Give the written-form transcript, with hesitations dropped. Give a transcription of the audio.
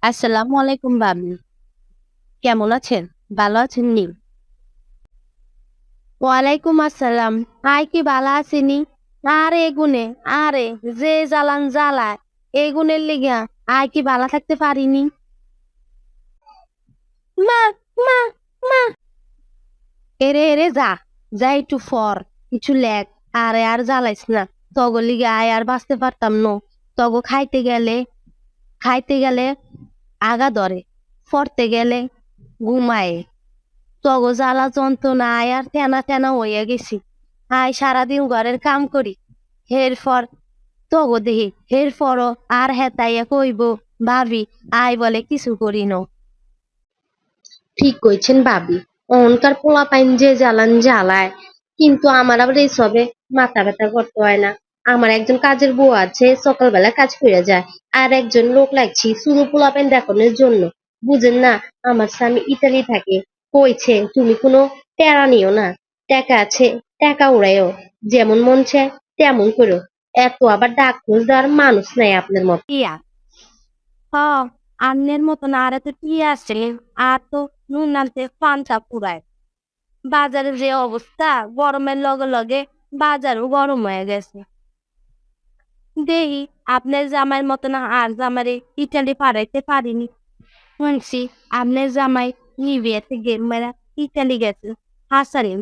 আসসালামু আলাইকুম ভাবি, কেমন আছেন? ভালো আছেন নি? ওয়ালাইকুম আসসালাম। কি ভালো আছিনি? আরে এগুনে, আরে যে জ্বালান জ্বালায় এগুনের লিগা কি ভালো থাকতে পারিনি। মা মা মা এরে এরে যা যা একটু ফর কিছু লেখ। আরে আর জ্বালাইস না। তগো লিগে আর বাঁচতে পারতাম ন। তগো খাইতে গেলে আগা ধরে, ফরতে গেলে ঘুমায়। তগো জ্বালা যন্ত্রণা আর টেনা টেনা হইয়া গেছি। সারাদিন ঘরের কাম করি। এরপর তগো দেহি এরপরও আর হেতাইয়া কইব ভাবি বলে কিছু করি ন। ঠিক কইছেন ভাবি। অহংকার পোলাপাইন যে জ্বালান জ্বালায়, কিন্তু আমার আবার এইসবে মাথা ব্যথা করতে হয় না। আমার একজন কাজের বউ আছে, সকালবেলা কাজ করে যায়। আর একজন লোক লাগছি শুধু পোলাপাইন দেখানোর জন্য। বুঝেন না, আমার স্বামী ইতালি থাকে। কইছে তুমি কোনো টেরা নিও না, টাকা আছে টাকা উড়াইও, যেমন মন চায় তেমন করো। এত আবার ডাক খোঁজ দেওয়ার মানুষ নাই আপনার মতো। ইয়া হ আন্নের মতন আর এত কি আছে? আর তো নুন আনতে পান্তা পুরায়। বাজারের যে অবস্থা, গরমের লগে লগে বাজারও গরম হয়ে গেছে। দেহি আপনার জামাইয়ের মতন আর জামারে ইটালি পাঠাইতে পারিনি। শুনছি আপনার জামাই নিবিয়াতে গেম মেরা ইটালি গেছে। হাসারিন